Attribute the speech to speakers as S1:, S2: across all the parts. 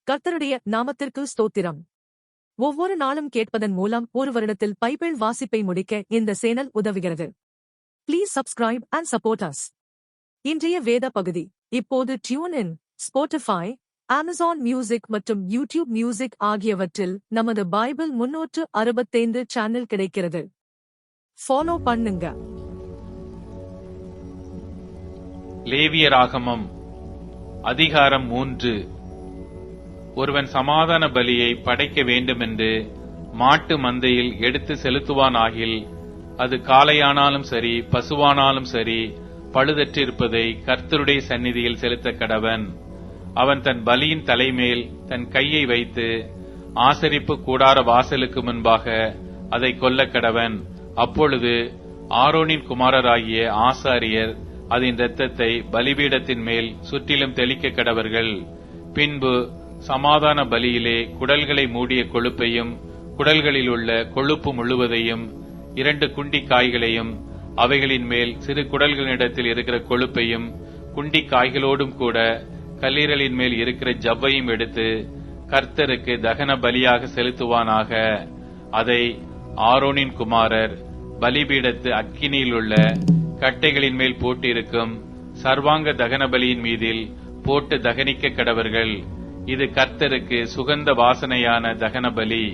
S1: கர்த்தருடைய நாமத்திற்கு ஸ்தோத்திரம். ஒவ்வொரு நாளும் கேட்பதன் மூலம் ஒரு வருடத்தில் பைபிள் வாசிப்பை முடிக்க இந்த சேனல் உதவுகிறது. Please subscribe and support us. இன்றைய வேத பகுதி இப்போது tune in, Spotify, Amazon music மற்றும் யூடியூப் மியூசிக் ஆகியவற்றில் நமது பைபிள் 365 சேனல் கிடைக்கிறது. ஃபாலோ பண்ணுங்க.
S2: லேவியராகமம் அதிகாரம் 3. ஒருவன் சமாதான பலியை படைக்க வேண்டுமென்று மாட்டு மந்தையில் எடுத்து செலுத்துவானாகில், அது காளையானாலும் சரி பசுவானாலும் சரி பழுதற்றிருப்பதை கர்த்தருடைய சந்நிதியில் செலுத்த கடவன். அவன் தன் பலியின் தலைமேல் தன் கையை வைத்து ஆசரிப்பு கூடார வாசலுக்கு முன்பாக அதை கொல்ல கடவன். அப்பொழுது ஆரோனின் குமாரராகிய ஆசாரியர் அதன் இரத்தத்தை பலிபீடத்தின் மேல் சுற்றிலும் தெளிக்க கடவர்கள். பின்பு சமாதான பலியிலே குடல்களை மூடிய கொழுப்பையும் குடல்களில் உள்ள கொழுப்பு முழுவதையும் 2 குண்டி காய்களையும் அவைகளின் மேல் சிறு குடல்களிடத்தில் இருக்கிற கொழுப்பையும் குண்டி காய்களோடும் கூட கல்லீரலின் மேல் இருக்கிற ஜவ்வையும் எடுத்து கர்த்தருக்கு தகன பலியாக செலுத்துவானாக. அதை ஆரோனின் குமாரர் பலிபீடத்து அக்கினியில் உள்ள கட்டைகளின் மேல் போட்டிருக்கும் சர்வாங்க தகன பலியின் மீதில் போட்டு தகனிக்க கடவர்கள். இது கர்த்தருக்கு சுகந்த வாசனையான தகன பலி.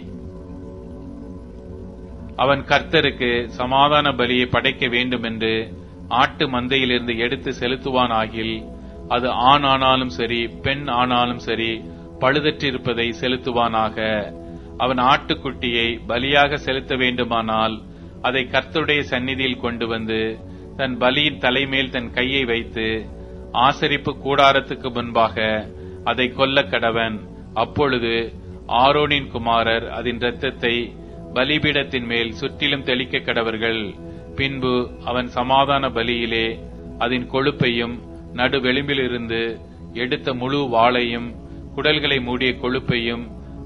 S2: அவன் கர்த்தருக்கு சமாதான பலியை படைக்க வேண்டுமென்று ஆட்டு மந்தையிலிருந்து எடுத்து செலுத்துவானாகில், அது ஆண் ஆனாலும் சரி பெண் ஆனாலும் சரி பழுதற்றிருப்பதை செலுத்துவானாக. அவன் ஆட்டுக்குட்டியை பலியாக செலுத்த வேண்டுமானால் அதை கர்த்தருடைய சந்நிதியில் கொண்டு வந்து தன் பலியின் தலைமேல் தன் கையை வைத்து ஆசரிப்பு கூடாரத்துக்கு முன்பாக அதை கொல்ல கடவன். அப்பொழுது ஆரோனின் குமாரர் அதன் இரத்தத்தை பலிபீடத்தின் மேல் சுற்றிலும் தெளிக்க கடவர்கள். பின்பு அவன் சமாதான பலியிலே அதன் கொழுப்பையும் நடுவெலும்பிலிருந்து எடுத்த முழு வாளையும் குடல்களை மூடிய கொழுப்பையும்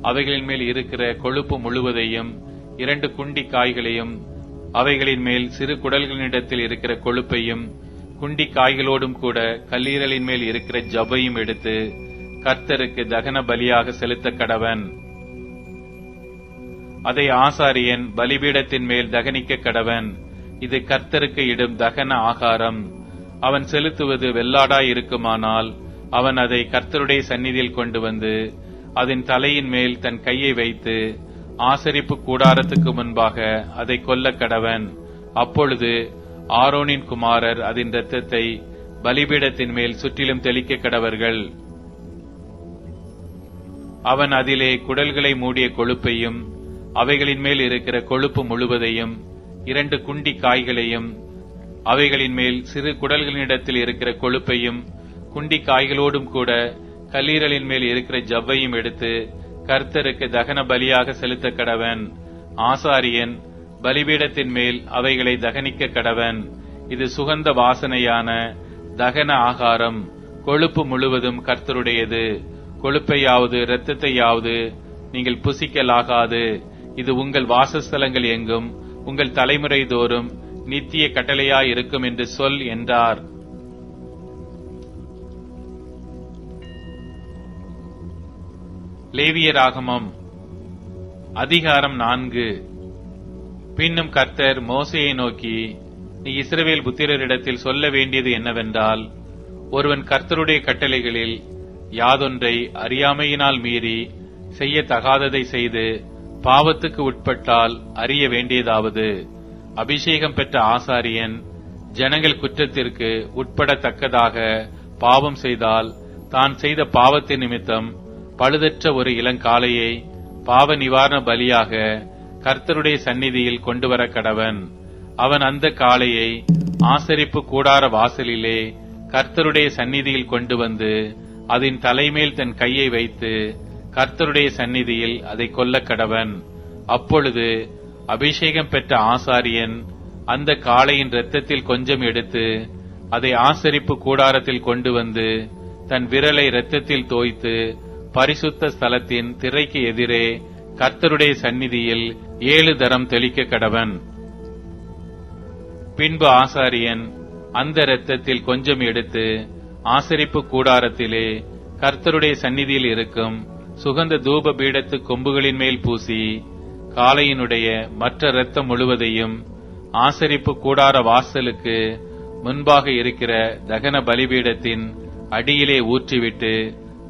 S2: அவைகளின் மேல் இருக்கிற கொழுப்பு முழுவதையும் 2 குண்டி காய்களையும் அவைகளின் மேல் சிறு குடல்களிடத்தில் இருக்கிற கொழுப்பையும் குண்டி காய்களோடும் கூட கல்லீரலின் மேல் இருக்கிற ஜவ்வையும் எடுத்து கர்த்தருக்கு தகன பலியாக செலுத்த கடவன். அதை ஆசாரியன் பலிபீடத்தின் மேல் தகனிக்க கடவன். இது கர்த்தருக்கு இடும் தகன ஆகாரம். அவன் செலுத்துவது வெள்ளாடாய் இருக்குமானால் அவன் அதை கர்த்தருடைய சந்நிதியில் கொண்டு வந்து அதன் தலையின் மேல் தன் கையை வைத்து ஆசரிப்பு கூடாரத்துக்கு முன்பாக அதை கொல்ல கடவன். அப்பொழுது ஆரோனின் குமாரர் அதன் இரத்தத்தை பலிபீடத்தின் மேல் சுற்றிலும் தெளிக்க கடவர்கள். அவன் அதிலே குடல்களை மூடிய கொழுப்பையும் அவைகளின் மேல் இருக்கிற கொழுப்பு முழுவதையும் 2 குண்டி காய்களையும் அவைகளின் மேல் சிறு குடல்களிடத்தில் இருக்கிற கொழுப்பையும் குண்டி காய்களோடும் கூட கல்லீரலின் மேல் இருக்கிற ஜவ்வையும் எடுத்து கர்த்தருக்கு தகன பலியாக செலுத்த கடவன். ஆசாரியன் பலிபீடத்தின் மேல் அவைகளை தகனிக்க கடவன். இது சுகந்த வாசனையான தகன ஆகாரம். கொழுப்பு முழுவதும் கர்த்தருடையது. கொழுப்பையாவது இரத்தத்தையாவது நீங்கள் புசிக்கலாகாது. இது உங்கள் வாசஸ்தலங்கள் எங்கும் உங்கள் தலைமுறை தோறும் நித்திய கட்டளையாயிருக்கும் என்று சொல் என்றார். லேவியராகமம் அதிகாரம் 4. பின்னும் கர்த்தர் மோசேயை நோக்கி, நீ இஸ்ரவேல் புத்திரரிடத்தில் சொல்ல வேண்டியது என்னவென்றால், ஒருவன் கர்த்தருடைய கட்டளைகளில் யாதொன்றை அறியாமையினால் மீறி செய்யத்தகாததை செய்து பாவத்துக்கு உட்பட்டால் அறிய வேண்டியதாவது, அபிஷேகம் பெற்ற ஆசாரியன் ஜனங்கள் குற்றத்திற்கு உட்படத்தக்கதாக பாவம் செய்தால் தான் செய்த பாவத்தின் நிமித்தம் பழுதற்ற ஒரு இளங்காளையை பாவ நிவாரண பலியாக கர்த்தருடைய சந்நிதியில் கொண்டு வர கடவன். அவன் அந்த காளையை ஆசரிப்பு கூடார வாசலிலே கர்த்தருடைய சந்நிதியில் கொண்டு வந்து அதன் தலைமேல் தன் கையை வைத்து கர்த்தருடைய சந்நிதியில் அதை கொல்ல கடவன். அப்பொழுது அபிஷேகம் பெற்ற ஆசாரியன் அந்த காளையின் இரத்தத்தில் கொஞ்சம் எடுத்து அதை ஆசரிப்பு கூடாரத்தில் கொண்டு வந்து தன் விரலை இரத்தத்தில் தோய்த்து பரிசுத்த ஸ்தலத்தின் திரைக்கு எதிரே கர்த்தருடைய சந்நிதியில் 7 தரம் தெளிக்க கடவன். பின்பு ஆசாரியன் அந்த இரத்தத்தில் கொஞ்சம் எடுத்து ஆசரிப்பு கூடாரத்திலே கர்த்தருடைய சந்நிதியில் இருக்கும் சுகந்த தூப பீடத்து கொம்புகளின் மேல் பூசி காளையினுடைய மற்ற இரத்தம் முழுவதையும் ஆசரிப்பு கூடார வாசலுக்கு முன்பாக இருக்கிற தகன பலிபீடத்தின் அடியிலே ஊற்றிவிட்டு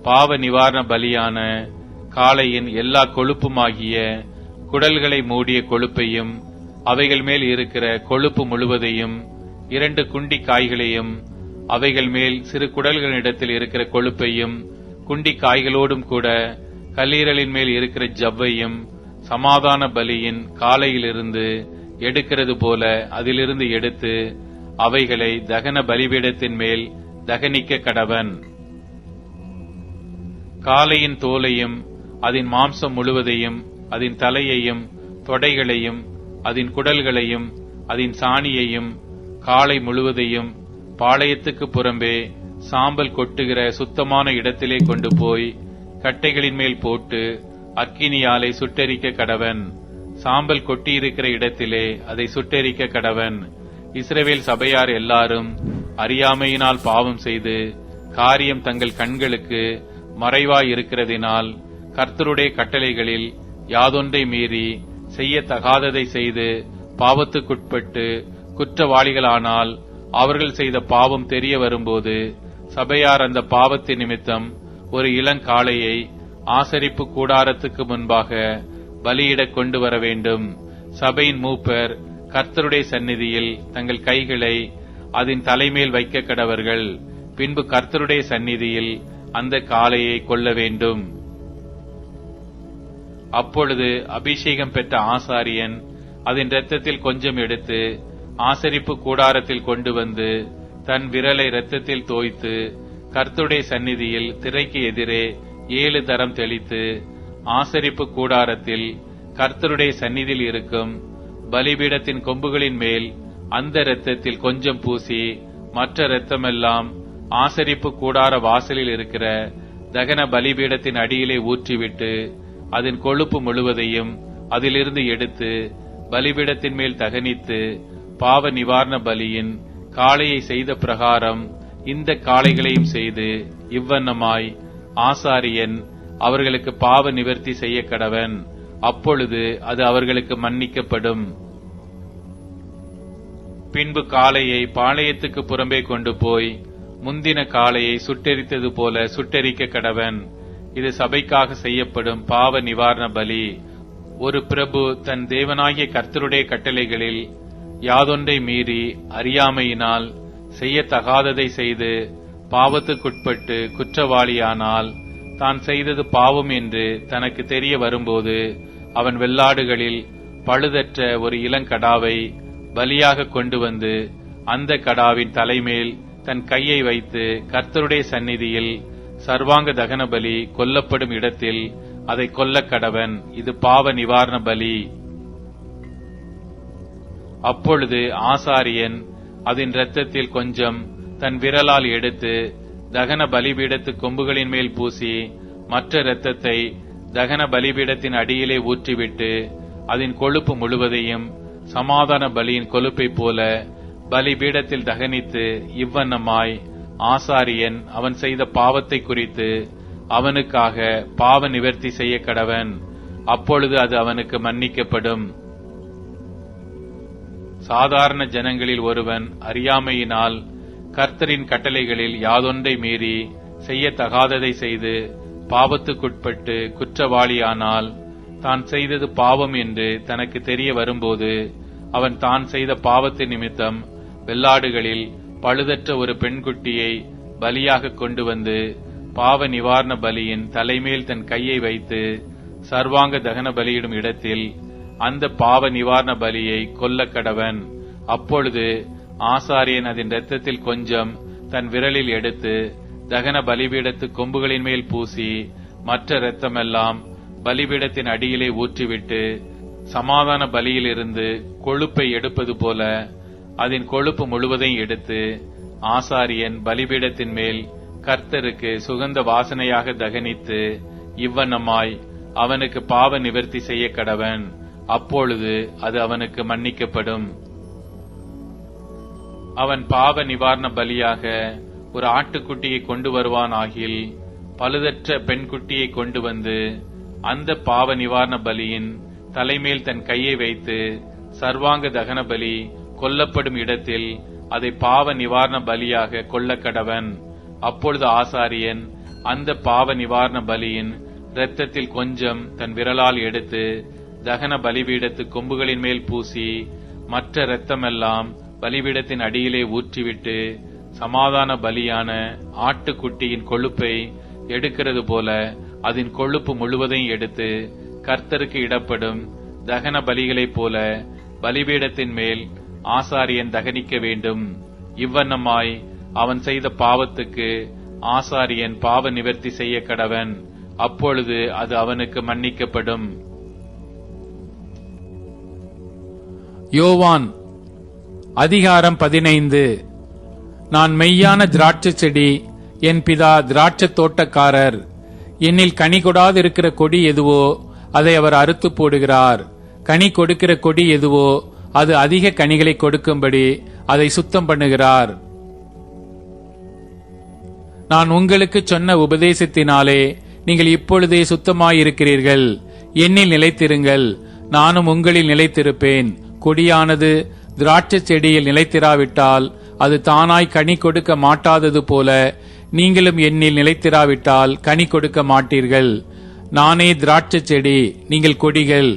S2: பாவ நிவாரண பலியான காளையின் எல்லா கொழுப்புமாகிய குடல்களை மூடிய கொழுப்பையும் அவைகள் மேல் இருக்கிற கொழுப்பு முழுவதையும் 2 குண்டி காய்களையும் அவைகள் மேல் சிறு குடல்களிடத்தில் இருக்கிற கொழுப்பையும் குண்டி காய்களோடும் கூட கல்லீரலின் மேல் இருக்கிற ஜவ்வையும் சமாதான பலியின் காலையிலிருந்து எடுக்கிறது போல அதிலிருந்து எடுத்து அவைகளை தகன பலிபீடத்தின் மேல் தகனிக்க கடவன். காளையின் தோலையும் அதன் மாம்சம் முழுவதையும் அதன் தலையையும் தொடைகளையும் அதன் குடல்களையும் அதன் சாணியையும் காளை முழுவதையும் பாளையத்துக்கு புறம்பே சாம்பல் கொட்டுகிற சுத்தமான இடத்திலே கொண்டு போய் கட்டைகளின் மேல் போட்டு அக்கினியாலை சுட்டெரிக்க கடவன். சாம்பல் கொட்டியிருக்கிற இடத்திலே அதை சுட்டெரிக்க கடவன். இஸ்ரவேல் சபையார் எல்லாரும் அறியாமையினால் பாவம் செய்து காரியம் தங்கள் கண்களுக்கு மறைவாய் இருக்கிறதினால் கர்த்தருடைய கட்டளைகளில் யாதொன்றை மீறி செய்யத்தகாததை செய்து பாவத்துக்குட்பட்டு குற்றவாளிகளானால் அவர்கள் செய்த பாவம் தெரிய வரும்போது சபையார் அந்த பாவத்தின் நிமித்தம் ஒரு இளங்காளையை ஆசரிப்பு கூடாரத்துக்கு முன்பாக பலியிடக் கொண்டு வர வேண்டும். சபையின் மூப்பர் கர்த்தருடைய சந்நிதியில் தங்கள் கைகளை அதன் தலைமேல் வைக்க கடவர்கள். பின்பு கர்த்தருடைய சந்நிதியில் அந்த காளையை கொல்ல வேண்டும். அப்பொழுது அபிஷேகம் பெற்ற ஆசாரியன் அதன் இரத்தத்தில் கொஞ்சம் எடுத்து ஆசரிப்பு கூடாரத்தில் கொண்டு வந்து தன் விரலை இரத்தத்தில் தோய்த்து கர்த்தருடைய சந்நிதியில் திரைக்கு எதிரே 7 தரம் தெளித்து ஆசரிப்பு கூடாரத்தில் கர்த்தருடைய சந்நிதியில் இருக்கும் பலிபீடத்தின் கொம்புகளின் மேல் அந்த இரத்தத்தில் கொஞ்சம் பூசி மற்ற இரத்தமெல்லாம் ஆசரிப்பு கூடார வாசலில் இருக்கிற தகன பலிபீடத்தின் அடியிலே ஊற்றிவிட்டு அதன் கொழுப்பு முழுவதையும் அதிலிருந்து எடுத்து பலிபீடத்தின் மேல் தகனித்து பாவ நிவாரண பலியின் காளையை செய்த பிரகாரம் இந்த காளைகளையும் செய்து இவ்வண்ணமாய் ஆசாரியன் அவர்களுக்கு பாவ நிவர்த்தி செய்ய கடவன். அப்பொழுது அது அவர்களுக்கு மன்னிக்கப்படும். பின்பு காளையை பாளையத்துக்கு புறம்பே கொண்டு போய் முந்தின காளையை சுட்டெரித்தது போல சுட்டெரிக்க கடவன். இது சபைக்காக செய்யப்படும் பாவ நிவாரண பலி. ஒரு பிரபு தன் தேவனாகிய கர்த்தருடைய கட்டளைகளில் யாதொன்றை மீறி அறியாமையினால் செய்யத்தகாததை செய்து பாவத்துக்குட்பட்டு குற்றவாளியானால் தான் செய்தது பாவம் என்று தனக்கு தெரிய வரும்போது அவன் வெள்ளாடுகளில் பழுதற்ற ஒரு இளங்கடாவை பலியாக கொண்டு வந்து அந்த கடாவின் தலைமேல் தன் கையை வைத்து கர்த்தருடைய சந்நிதியில் சர்வாங்க தகன பலி கொல்லப்படும் இடத்தில் அதை கொல்ல கடவன். இது பாவ நிவாரண பலி. அப்பொழுது ஆசாரியன் அதன் இரத்தத்தில் கொஞ்சம் தன் விரலால் எடுத்து தகன பலிபீடத்து கொம்புகளின் மேல் பூசி மற்ற இரத்தத்தை தகன பலிபீடத்தின் அடியிலே ஊற்றிவிட்டு அதன் கொழுப்பு முழுவதையும் சமாதான பலியின் கொழுப்பை போல பலிபீடத்தில் தகனித்து இவ்வண்ணமாய் ஆசாரியன் அவன் செய்த பாவத்தை குறித்து அவனுக்காக பாவ நிவர்த்தி செய்ய கடவன். அப்பொழுது அது அவனுக்கு மன்னிக்கப்படும். சாதாரண ஜனங்களில் ஒருவன் அறியாமையினால் கர்த்தரின் கட்டளைகளில் யாதொன்றை மீறி செய்யத்தகாததை செய்து பாவத்துக்குட்பட்டு குற்றவாளியானால் தான் செய்தது பாவம் என்று தனக்கு தெரிய வரும்போது அவன் தான் செய்த பாவத்தின் நிமித்தம் வெள்ளாடுகளில் பழுதற்ற ஒரு பெண்குட்டியை பலியாக கொண்டு வந்து பாவ நிவாரண பலியின் தலைமேல் தன் கையை வைத்து சர்வாங்க தகன பலியிடும் இடத்தில் அந்த பாவ நிவாரண பலியை கொல்ல கடவன். அப்பொழுது ஆசாரியன் அதன் இரத்தத்தில் கொஞ்சம் தன் விரலில் எடுத்து தகன பலிபீடத்து கொம்புகளின் மேல் பூசி மற்ற இரத்தமெல்லாம் பலிபீடத்தின் அடியிலே ஊற்றிவிட்டு சமாதான பலியிலிருந்து கொழுப்பை எடுப்பது போல அதன் கொழுப்பு முழுவதையும் எடுத்து ஆசாரியன் பலிபீடத்தின் மேல் கர்த்தருக்கு சுகந்த வாசனையாக தகனித்து இவ்வண்ணமாய் அவனுக்கு பாவ நிவர்த்தி செய்ய கடவன். அப்பொழுது அது அவனுக்கு மன்னிக்கப்படும். அவன் பாவ நிவாரண பலியாக ஒரு ஆட்டுக்குட்டியை கொண்டு வருவான் ஆகில் பழுதற்ற பெண்குட்டியை கொண்டு வந்து அந்த பாவ நிவாரண பலியின் தலைமேல் தன் கையை வைத்து சர்வாங்க தகன பலி கொல்லப்படும் இடத்தில் அதை பாவ நிவாரண பலியாக கொல்ல கடவன். அப்பொழுது ஆசாரியன் அந்த பாவ நிவாரண பலியின் இரத்தத்தில் கொஞ்சம் தன் விரலால் எடுத்து தகன பலிபீடத்து கொம்புகளின் மேல் பூசி மற்ற இரத்தமெல்லாம் பலிபீடத்தின் அடியிலே ஊற்றிவிட்டு சமாதான பலியான ஆட்டுக்குட்டியின் கொழுப்பை எடுக்கிறது போல அதன் கொழுப்பு முழுவதையும் எடுத்து கர்த்தருக்கு இடப்படும் தகன பலிகளைப் போல பலிபீடத்தின் மேல் ஆசாரியன் தகனிக்க வேண்டும். இவ்வண்ணமாய் அவன் செய்த பாவத்துக்கு ஆசாரியன் பாவ நிவர்த்தி செய்ய கடவன். அப்பொழுது அது அவனுக்கு மன்னிக்கப்படும்.
S3: யோவான் அதிகாரம் 15. நான் மெய்யான திராட்சை செடி, என் பிதா திராட்சை தோட்டக்காரர். என்னில் கனி கொடாதிருக்கிற கொடி எதுவோ அதை அவர் அறுத்து போடுகிறார். கனி கொடுக்கிற கொடி எதுவோ அது அதிக கனிகளை கொடுக்கும்படி அதை சுத்தம் பண்ணுகிறார். நான் உங்களுக்கு சொன்ன உபதேசத்தினாலே நீங்கள் இப்பொழுதே சுத்தமாயிருக்கிறீர்கள். என்னில் நிலைத்திருங்கள், நானும் உங்களில் நிலைத்திருப்பேன். கொடியானது திராட்சை செடியில் நிலைத்திராவிட்டால் அது தானாய் கனி கொடுக்க மாட்டாதது போல நீங்களும் என்னில் நிலைத்திராவிட்டால் கனி கொடுக்க மாட்டீர்கள். நானே திராட்சை செடி, நீங்கள் கொடிகள்.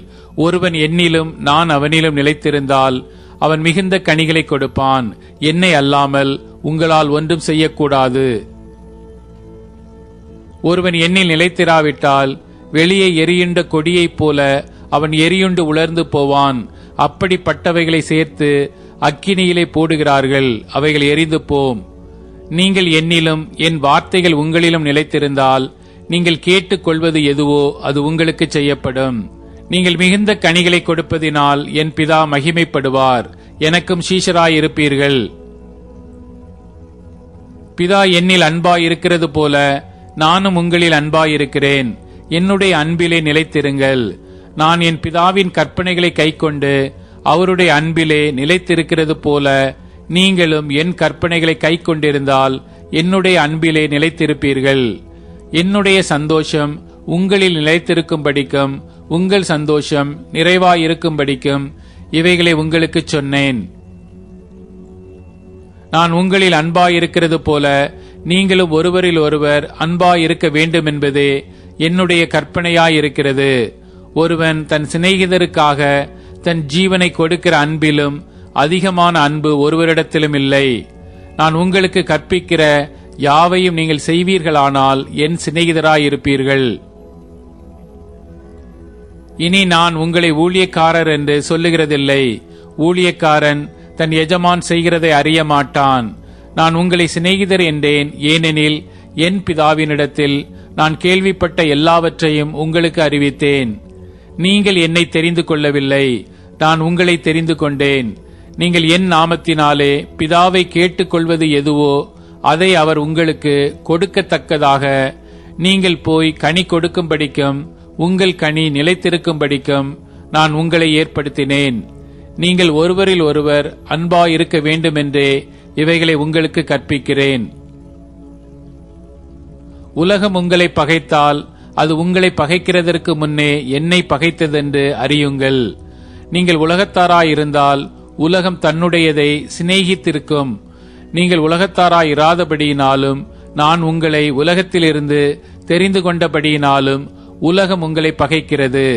S3: ஒருவன் என்னிலும் நான் அவனிலும் நிலைத்திருந்தால் அவன் மிகுந்த கனிகளை கொடுப்பான். என்னை அல்லாமல் உங்களால் ஒன்றும் செய்யக்கூடாது. ஒருவன் என்னில் நிலைத்திராவிட்டால் வெளியே எரியுண்ட கொடியைப் போல அவன் எரியுண்டு உலர்ந்து போவான். அப்படிப்பட்டவைகளை சேர்த்து அக்கினியிலே போடுகிறார்கள், அவைகள் எரிந்து போம். நீங்கள் என்னிலும் என் வார்த்தைகள் உங்களிலும் நிலைத்திருந்தால் நீங்கள் கேட்டுக்கொள்வது எதுவோ அது உங்களுக்கு செய்யப்படும். நீங்கள் மிகுந்த கனிகளை கொடுப்பதினால் என் பிதா மகிமைப்படுவார். எனக்கும் சீஷராயிருப்பீர்கள். பிதா என்னில் அன்பாயிருக்கிறது போல நானும் உங்களில் அன்பாயிருக்கிறேன். என்னுடைய அன்பிலே நிலைத்திருங்கள். நான் என் பிதாவின் கற்பனைகளை கைக்கொண்டு அவருடைய அன்பிலே நிலைத்திருக்கிறது போல நீங்களும் என் கற்பனைகளை கைக்கொண்டிருந்தால் என்னுடைய அன்பிலே நிலைத்திருப்பீர்கள். என்னுடைய சந்தோஷம் உங்களில் நிலைத்திருக்கும்படிக்கும் உங்கள் சந்தோஷம் நிறைவாயிருக்கும்படிக்கும் இவைகளை உங்களுக்கு சொன்னேன். நான் உங்களில் அன்பாயிருக்கிறது போல நீங்களும் ஒருவரில் ஒருவர் அன்பாயிருக்க வேண்டும் என்பதே என்னுடைய கற்பனையாயிருக்கிறது. ஒருவன் தன் சிநேகிதருக்காக தன் ஜீவனை கொடுக்கிற அன்பிலும் அதிகமான அன்பு ஒருவரிடத்திலும் இல்லை. நான் உங்களுக்கு கற்பிக்கிற யாவையும் நீங்கள் செய்வீர்களானால் என் சிநேகிதராயிருப்பீர்கள். இனி நான் உங்களை ஊழியக்காரர் என்று சொல்லுகிறதில்லை. ஊழியக்காரன் தன் எஜமான் செய்கிறதை அறிய மாட்டான். நான் உங்களை சிநேகிதர் என்றேன், ஏனெனில் என் பிதாவினிடத்தில் நான் கேள்விப்பட்ட எல்லாவற்றையும் உங்களுக்கு அறிவித்தேன். நீங்கள் என்னை தெரிந்து கொள்ளவில்லை, நான் உங்களை தெரிந்து கொண்டேன். நீங்கள் என் நாமத்தினாலே பிதாவை கேட்டுக்கொள்வது எதுவோ அதை அவர் உங்களுக்கு கொடுக்கத்தக்கதாக நீங்கள் போய் கனி கொடுக்கும்படிக்கும் உங்கள் கனி நிலைத்திருக்கும்படிக்கும் நான் உங்களை ஏற்படுத்தினேன். நீங்கள் ஒருவரில் ஒருவர் அன்பாயிருக்க வேண்டுமென்றே இவைகளை உங்களுக்கு கற்பிக்கிறேன். உலகம் உங்களை பகைத்தால் அது உங்களை பகைக்கிறதற்கு முன்னே என்னை பகைத்ததென்று அறியுங்கள். நீங்கள் உலகத்தாராயிருந்தால் உலகம் தன்னுடையதை சிநேகித்திருக்கும். நீங்கள் உலகத்தாராயிராதபடியினாலும் நான் உங்களை உலகத்திலிருந்து தெரிந்து கொண்டபடியினாலும் உலகம் உங்களை பகைக்கிறது.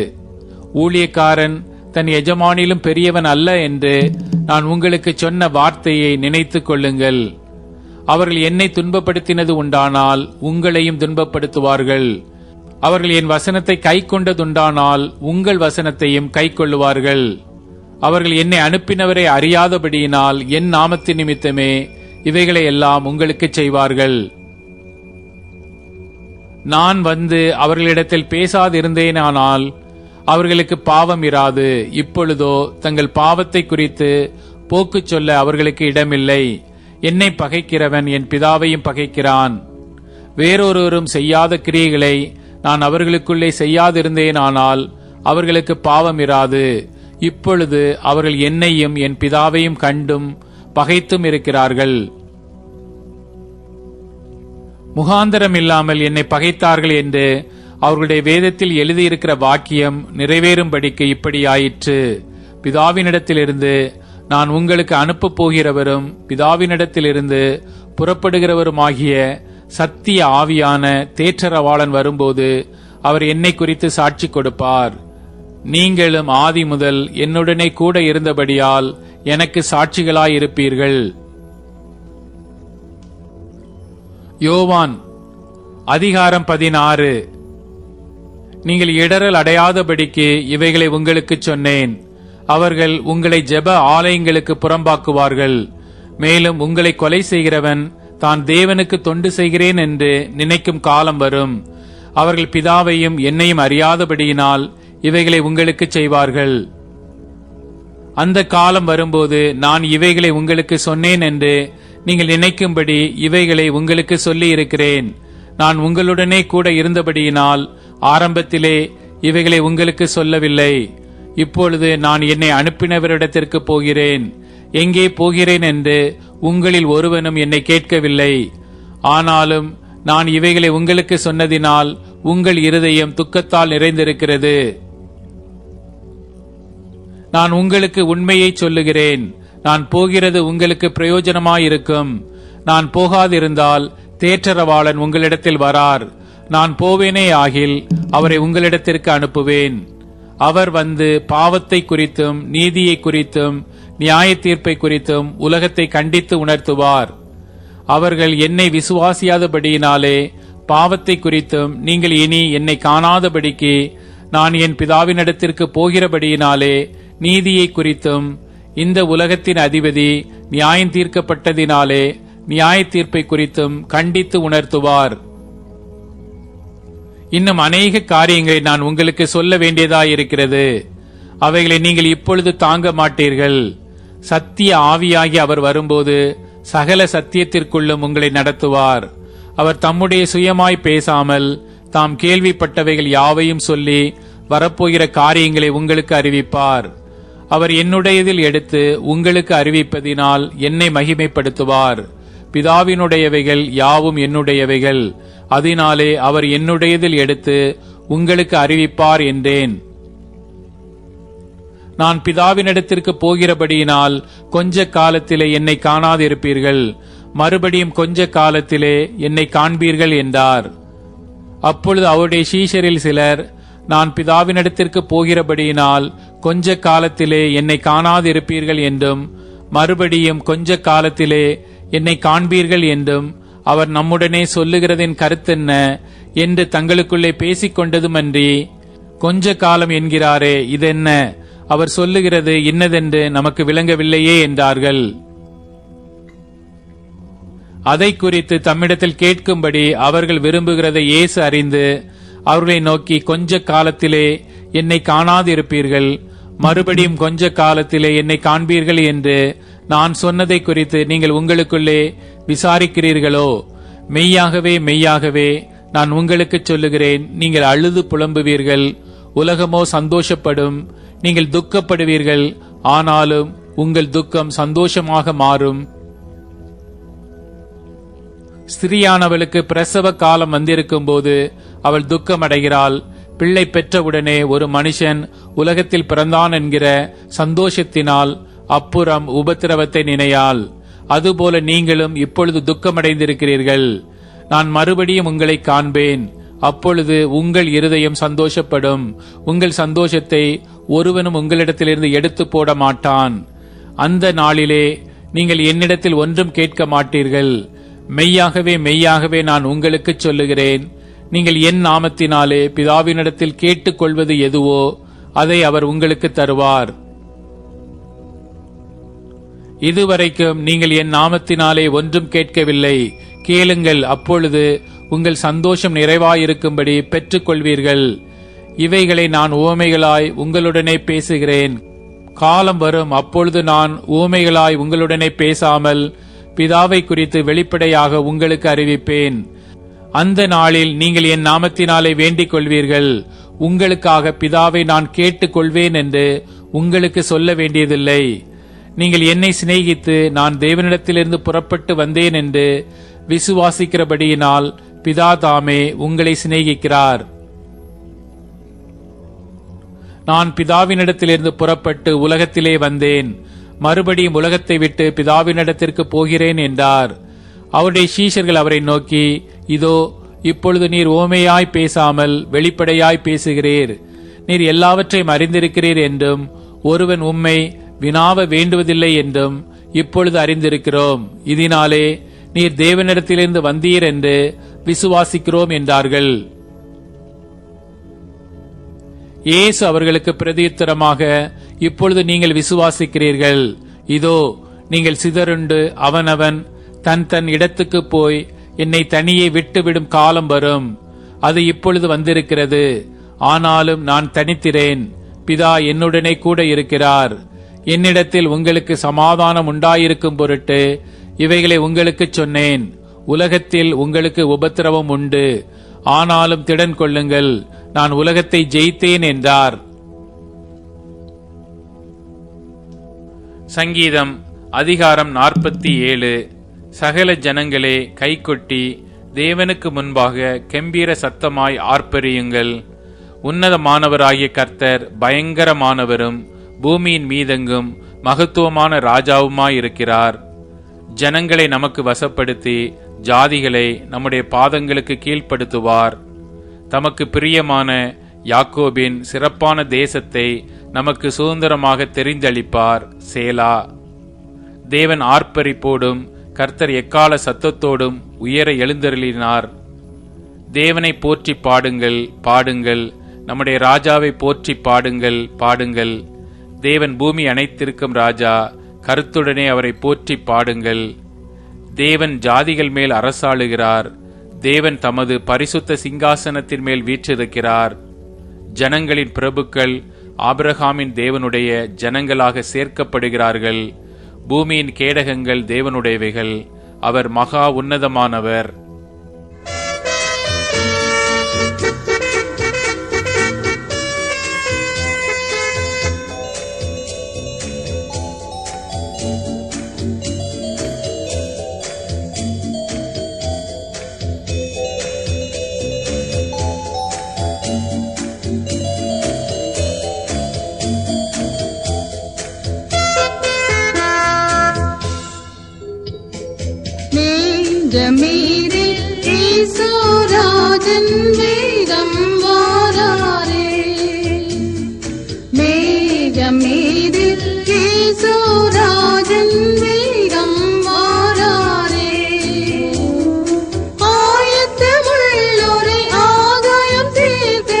S3: ஊழியக்காரன் தன் எஜமானிலும் பெரியவன் அல்ல என்று நான் உங்களுக்கு சொன்ன வார்த்தையை நினைத்துக் கொள்ளுங்கள். அவர்கள் என்னை துன்பப்படுத்தினது உண்டானால் உங்களையும் துன்பப்படுத்துவார்கள். அவர்கள் என் வசனத்தை கைக்கொண்டதுண்டானால் உங்கள் வசனத்தையும் கைக்கொள்ளுவார்கள். அவர்கள் என்னை அனுப்பினவரை அறியாதபடியினால் என் நாமத்தின் நிமித்தமே இவைகளை எல்லாம் உங்களுக்கு செய்வார்கள். நான் வந்து அவர்களிடத்தில் பேசாதிருந்தேனானால் அவர்களுக்கு பாவம் இராது. இப்பொழுதோ தங்கள் பாவத்தை குறித்து போக்கு சொல்ல அவர்களுக்கு இடமில்லை. என்னை பகைக்கிறவன் என் பிதாவையும் பகைக்கிறான். வேறொருவரும் செய்யாத கிரியைகளை நான் அவர்களுக்குள்ளே செய்யாதிருந்தேனானால் அவர்களுக்கு பாவம் இராது. இப்பொழுது அவர்கள் என்னையும் என் பிதாவையும் கண்டும் பகைத்தும் இருக்கிறார்கள். முகாந்தரம் இல்லாமல் என்னை பகைத்தார்கள் என்று அவர்களுடைய வேதத்தில் எழுதியிருக்கிற வாக்கியம் நிறைவேறும்படிக்கு இப்படி ஆயிற்று. பிதாவினிடத்திலிருந்து நான் உங்களுக்கு அனுப்பப் போகிறவரும் பிதாவினிடத்திலிருந்து புறப்படுகிறவருமாகிய சத்திய ஆவியான தேற்றரவாளன் வரும்போது அவர் என்னை குறித்து சாட்சி கொடுப்பார். நீங்களும் ஆதி முதல் என்னுடனே கூட இருந்தபடியால் எனக்கு சாட்சிகளாயிருப்பீர்கள். யோவான் அதிகாரம் 16. நீங்கள் இடறல் அடையாதபடிக்கு இவைகளை உங்களுக்கு சொன்னேன். அவர்கள் உங்களை ஜெப ஆலயங்களுக்கு புறம்பாக்குவார்கள். மேலும் உங்களை கொலை செய்கிறவன் தான் தேவனுக்கு தொண்டு செய்கிறேன் என்று நினைக்கும் காலம் வரும். அவர்கள் பிதாவையும் என்னையும் அறியாதபடியினால் இவைகளை உங்களுக்கு செய்வார்கள். அந்த காலம் வரும்போது நான் இவைகளை உங்களுக்கு சொன்னேன் என்று நீங்கள் நினைக்கும்படி இவைகளை உங்களுக்கு சொல்லி இருக்கிறேன். நான் உங்களுடனே கூட இருந்தபடியினால் ஆரம்பத்திலே இவைகளை உங்களுக்கு சொல்லவில்லை. இப்பொழுது நான் என்னை அனுப்பினவரிடத்திற்கு போகிறேன். எங்கே போகிறேன் என்று உங்களில் ஒருவனும் என்னை கேட்கவில்லை. ஆனாலும் நான் இவைகளை உங்களுக்கு சொன்னதினால் உங்கள் இருதயம் துக்கத்தால் நிறைந்திருக்கிறது. நான் உங்களுக்கு உண்மையை சொல்லுகிறேன். நான் போகிறது உங்களுக்கு பிரயோஜனமாயிருக்கும். நான் போகாதிருந்தால் தேற்றரவாளன் உங்களிடத்தில் வரார். நான் போவேனே ஆகில் அவரை உங்களிடத்திற்கு அனுப்புவேன். அவர் வந்து பாவத்தை குறித்தும் நீதியை குறித்தும் நியாய தீர்ப்பை குறித்தும் உலகத்தை கண்டித்து உணர்த்துவார். அவர்கள் என்னை விசுவாசியாதபடியினாலே பாவத்தை குறித்தும் நீங்கள் இனி என்னை காணாதபடிக்கு நான் என் பிதாவினிடத்திற்கு போகிறபடியினாலே நீதியை குறித்தும் இந்த உலகத்தின் அதிபதி நியாயம் தீர்க்கப்பட்டதினாலே நியாய தீர்ப்பை குறித்தும் கண்டித்து உணர்த்துவார். இன்னும் அநேக காரியங்களை நான் உங்களுக்கு சொல்ல வேண்டியதாயிருக்கிறது. அவைகளை நீங்கள் இப்பொழுது தாங்க மாட்டீர்கள். சத்திய ஆவியாகி அவர் வரும்போது சகல சத்தியத்திற்குள்ளும் உங்களை நடத்துவார். அவர் தம்முடைய சுயமாய் பேசாமல் தாம் கேள்விப்பட்டவைகள் யாவையும் சொல்லி வரப்போகிற காரியங்களை உங்களுக்கு அறிவிப்பார். அவர் என்னுடையதில் எடுத்து உங்களுக்கு அறிவிப்பதினால் என்னை மகிமைப்படுத்துவார். பிதாவினுடையவைகள் யாவும் என்னுடையவைகள். அதனாலே அவர் என்னுடையதில் எடுத்து உங்களுக்கு அறிவிப்பார் என்றேன். நான் பிதாவினிடத்திற்கு போகிறபடியினால் கொஞ்ச காலத்திலே என்னை காணாதிருப்பீர்கள், மறுபடியும் கொஞ்ச காலத்திலே என்னை காண்பீர்கள் என்றார். அப்பொழுது அவருடைய சீஷரில் சிலர், நான் பிதாவினிடத்திற்கு போகிறபடியினால் கொஞ்ச காலத்திலே என்னை காணாதிருப்பீர்கள் என்றும் மறுபடியும் கொஞ்ச காலத்திலே என்னை காண்பீர்கள் என்றும் அவர் நம்முடனே சொல்லுகிறதின் கருத்தென்ன என்று தங்களுக்குள்ளே பேசிக் கொண்டதுமன்றி, கொஞ்ச காலம் என்கிறாரே, இதென்ன? அவர் சொல்லுகிறது இன்னதென்று நமக்கு விளங்கவில்லையே என்றார்கள். அதை குறித்து தம்மிடத்தில் கேட்கும்படி அவர்கள் விரும்புகிறதை இயேசு அறிந்து அவர்களை நோக்கி, கொஞ்ச காலத்திலே என்னை காணாதிருப்பீர்கள், மறுபடியும் கொஞ்ச காலத்திலே என்னை காண்பீர்கள் என்று நான் சொன்னதை குறித்து நீங்கள் உங்களுக்குள்ளே விசாரிக்கிறீர்களோ? மெய்யாகவே மெய்யாகவே நான் உங்களுக்கு சொல்லுகிறேன், நீங்கள் அழுது புலம்புவீர்கள், உலகமோ சந்தோஷப்படும். நீங்கள் துக்கப்படுவீர்கள், ஆனாலும் உங்கள் துக்கம் சந்தோஷமாக மாறும். ஸ்திரியானவளுக்கு பிரசவ காலம் வந்திருக்கும் போது அவள் துக்கமடைகிறாள். பிள்ளை பெற்றவுடனே ஒரு மனுஷன் உலகத்தில் பிறந்தான் என்கிற சந்தோஷத்தினால் அப்புறம் உபத்திரவத்தை நினையாள். அதுபோல நீங்களும் இப்பொழுது துக்கமடைந்திருக்கிறீர்கள். நான் மறுபடியும் உங்களை காண்பேன். அப்பொழுது உங்கள் இருதயம் சந்தோஷப்படும். உங்கள் சந்தோஷத்தை ஒருவனும் உங்களிடத்திலிருந்து எடுத்து போட மாட்டான். அந்த நாளிலே நீங்கள் என்னிடத்தில் ஒன்றும் கேட்க மாட்டீர்கள். மெய்யாகவே மெய்யாகவே நான் உங்களுக்கு சொல்லுகிறேன், நீங்கள் என் நாமத்தினாலே பிதாவினிடத்தில் கேட்டுக்கொள்வது எதுவோ அதை அவர் உங்களுக்கு தருவார். இதுவரைக்கும் நீங்கள் என் நாமத்தினாலே ஒன்றும் கேட்கவில்லை. கேளுங்கள், அப்பொழுது உங்கள் சந்தோஷம் நிறைவாயிருக்கும்படி பெற்றுக்கொள்வீர்கள். இவைகளை நான் உவமைகளாய் உங்களுடனே பேசுகிறேன். காலம் வரும், அப்பொழுது நான் உவமைகளாய் உங்களுடனே பேசாமல் பிதாவை குறித்து வெளிப்படையாக உங்களுக்கு அறிவிப்பேன். அந்த நாளில் நீங்கள் என் நாமத்தினாலே வேண்டிக் கொள்வீர்கள். உங்களுக்காக பிதாவை நான் கேட்டுக் கொள்வேன் என்று உங்களுக்கு சொல்ல வேண்டியதில்லை. நீங்கள் என்னை சிநேகித்து நான் தேவனிடத்திலிருந்து புறப்பட்டு வந்தேன் என்று விசுவாசிக்கிறபடியினால் பிதா தாமே உங்களை சிநேகிக்கிறார். நான் பிதாவினிடத்திலிருந்து புறப்பட்டு உலகத்திலே வந்தேன், மறுபடியும் உலகத்தை விட்டு பிதாவினிடத்திற்கு போகிறேன் என்றார். அவருடைய சீஷர்கள் அவரை நோக்கி, இதோ இப்பொழுது நீர் ஓமையாய் பேசாமல் வெளிப்படையாய் பேசுகிறீர். நீர் எல்லாவற்றையும் அறிந்திருக்கிறீர் என்றும் ஒருவன் உம்மை வினாவ வேண்டுவதில்லை என்றும் இப்பொழுது அறிந்திருக்கிறோம். இதனாலே நீர் தேவனிடத்திலிருந்து வந்தீர் என்று விசுவாசிக்கிறோம் என்றார்கள். இயேசு அவர்களுக்கு பிரதியுத்தரமாக, இப்பொழுது நீங்கள் விசுவாசிக்கிறீர்கள். இதோ நீங்கள் சிதறுண்டு அவனவன் தன் தன் இடத்துக்கு போய் என்னை தனியே விட்டுவிடும் காலம் வரும். அது இப்பொழுது வந்திருக்கிறது. ஆனாலும் நான் தனித்திரேன், பிதா என்னுடனே கூட இருக்கிறார். என்னிடத்தில் உங்களுக்கு சமாதானம் உண்டாயிருக்கும் பொருட்டு இவைகளை உங்களுக்கு சொன்னேன். உலகத்தில் உங்களுக்கு உபத்திரவம் உண்டு, ஆனாலும் திடன் கொள்ளுங்கள், நான் உலகத்தை ஜெயித்தேன் என்றார். சங்கீதம் அதிகாரம் 47. சகல ஜனங்களே கைகொட்டி தேவனுக்கு முன்பாக கெம்பீர சத்தமாய் ஆர்ப்பரியுங்கள். உன்னதமானவராகிய கர்த்தர் பயங்கரமானவரும் பூமியின் மீதெங்கும் மகத்துவமான ராஜாவுமாயிருக்கிறார். ஜனங்களை நமக்கு வசப்படுத்தி ஜாதிகளை நம்முடைய பாதங்களுக்கு கீழ்ப்படுத்துவார். தமக்கு பிரியமான யாக்கோபின் சிறப்பான தேசத்தை நமக்கு சுதந்திரமாக தெரிந்தளிப்பார். சேலா. தேவன் ஆர்ப்பரிப்போடும் கர்த்தர் எக்கால சத்தத்தோடும் உயர எழுந்தருளினார். தேவனை போற்றி பாடுங்கள், பாடுங்கள். நம்முடைய ராஜாவை போற்றி பாடுங்கள், பாடுங்கள். தேவன் பூமி அனைத்திருக்கும் ராஜா, கருத்துடனே அவரை போற்றி பாடுங்கள். தேவன் ஜாதிகள் மேல் அரசாளுகிறார். தேவன் தமது பரிசுத்த சிங்காசனத்தின் மேல் வீற்றிருக்கிறார். ஜனங்களின் பிரபுக்கள் ஆபிரகாமின் தேவனுடைய ஜனங்களாக சேர்க்கப்படுகிறார்கள். பூமியின் கேடகங்கள் தேவனுடையவைகள். அவர் மகா உன்னதமானவர்.
S4: மீது ஈசோராஜன் வேகம் வாராரே, மேகம் மீது ஈசோராஜன் வேகம் வாராரே. ஆயத்தமுள்ளோரை ஆகாயம் தீர்க்க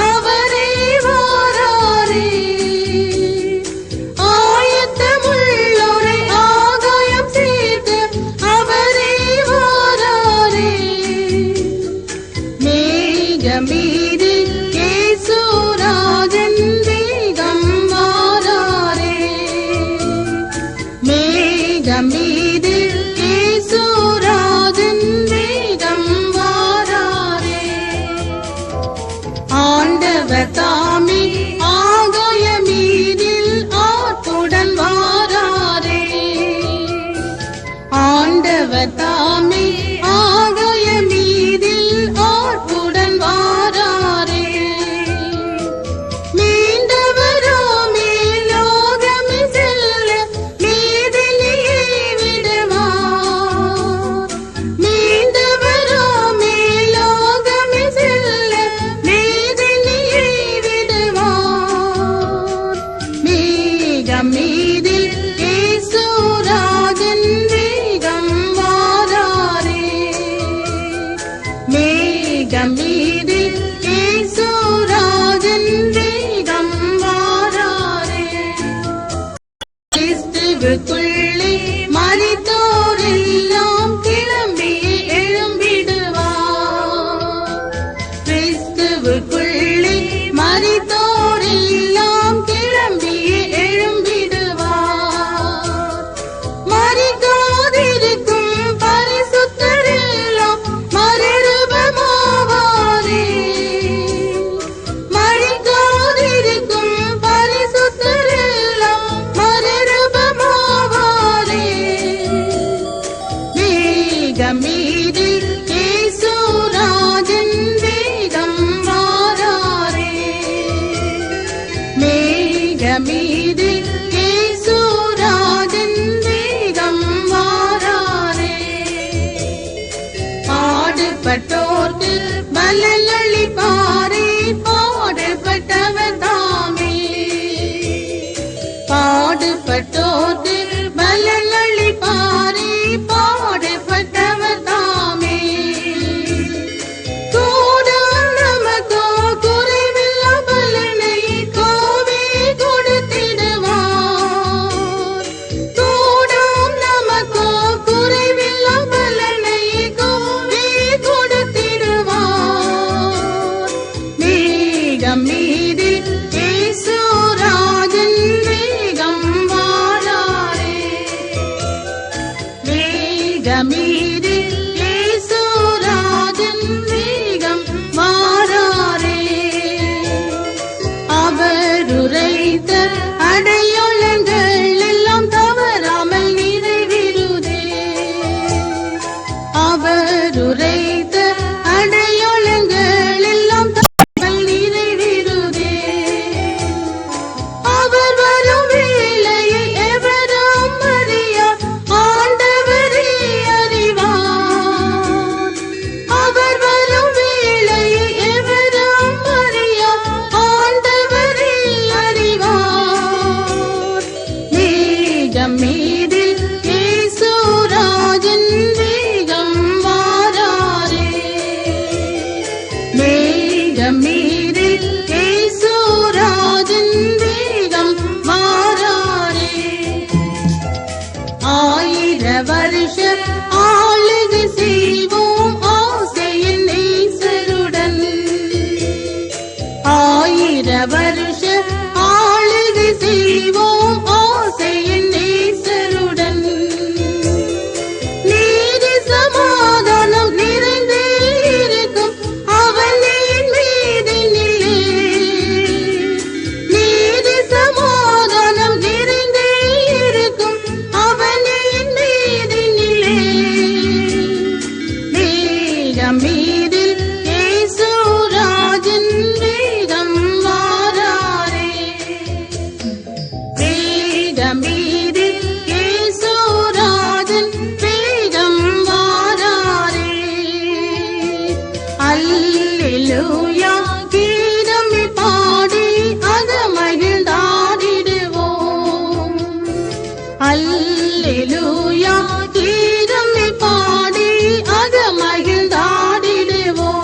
S4: அவரே வாராரே. ஆயத்தமுள்ளோரை ஆகாயம் தீர்க்க அவரே வாராரே. மேகமீது இயேசுராஜன் வேகம் வாராரே. மேகமீது இயேசுராஜன் வேகம் வாராரே. ஆண்டவர் தாமே ஆகாயமீதில் ஆற்றுடன் வாராரே. ஆண்டவர் தாமே ஆகாயமீதில் ஆற்றுடன் வாராரே. மீண்டவராமே லோகமே செல்ல மீதிலேயே விடுவார். மீண்டவராமே லோகமே செல்ல மீதிலேயே விடுவார். மேகம் மீதில் இயேசுராஜன் வேகம் வாராரே. மேகம் மீதில் இயேசுராஜன் வேகம் வாராரே. கிறிஸ்துவுக்குள்ளே மரித்தோரெல்லாம் கிளம்பி எழும்பிடுவார். கிறிஸ்துவுக்குள்ளே மரித்தோரெல்லாம் கிளம்பி எழும்பிடுவார். மரிக்காதிருக்கும் பரிசுத்தரெல்லாம் மறுரூபமாவாரே. மரிக்காதிருக்கும் பரிசுத்தரெல்லாம் மறுரூபமாவாரே. மேகம் மேகமீதில் இயேசுராஜன் வேகம் வாராரே. பாடுபட்டோர்க்கு பலனளிப்பாரே, பாடுபட்டவர் தாமே. பாடுபட்டோர்க்கு பலனளிப்பாரே, பாடுபட்டவர் தாமே. கூடாம் நமக்கோ குறைவில்லா பலனை கோவே கொடுத்திடுவார். கூடாம் நமக்கோ குறைவில்லா பலனை கோவே கொடுத்திடுவார். மேகம் மீதில் இயேசுராஜன் வேகம் வாராரே. மேகமீதில் இயேசுராஜன் வேகம் வாராரே. அவர் உரைத்த அடையாளங்கள் எல்லாம் தவறாமல் நிறைவேறுதே. அவர் உரைத்த அடையாளங்கள் எல்லாம் தவறாமல் நிறைவேறுதே. அவர் வரும் வேளையை எவரும் அறியார், ஆண்டவரே அறிவார். அவர் வரும் வேளையை எவரும் அறியார், ஆண்டவரே அறிவார். மேகம் மீதில் இயேசுராஜன் வேகம் வாராரே. மேகம் மீதில் இயேசுராஜன் வேகம் வாராரே. 1000 வருஷ ஆளுகை செய்வோம் ஆசையின் நேசருடன். 1000 வருஷ ஆளுகை செய்வோம் ஆசையின் நேசருடன். நீதி சமாதானம் நிறைந்தே இருக்கும் அவனின் மீதினிலே. நீதி சமாதானம் நிறைந்தே இருக்கும் அவனின் மீதினிலே. மேகம் மீதில் இயேசுராஜன் வேகம் வாராரே. மேகம் மீதில் இயேசுராஜன் வேகம் வாராரே. அல்லேலூயா கீதமே பாடி அகமகிழ்ந்தாடிடுவோம். அல்லேலூயா கீதமே பாடி அகமகிழ்ந்தாடிடுவோம்.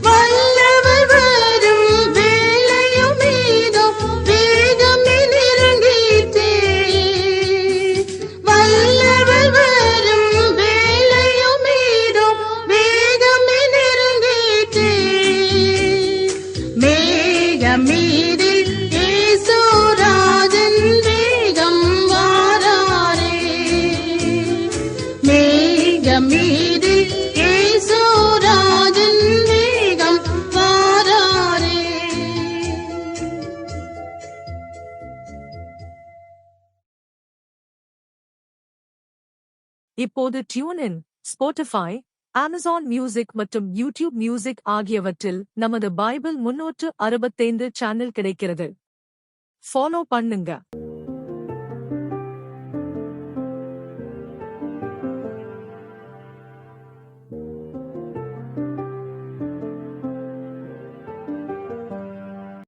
S4: வல்லவர் வரும் வேளையும் இதோ வேகமே நெருங்கிற்றே. வல்லவர் வரும் வேளையும் இதோ வேகமே நெருங்கிற்றே. மேகம் மீதில் இயேசுராஜன் வேகம் வாராரே. மேகம் மீதில் இயேசுராஜன் வேகம் வாராரே.
S1: இப்போது டியூன், ஸ்பாட்டிஃபை, அமேசான் மியூசிக் மற்றும் யூடியூப் மியூசிக் ஆகியவற்றில் நமது பைபிள் 365 சேனல் கிடைக்கிறது. ஃபாலோ பண்ணுங்க.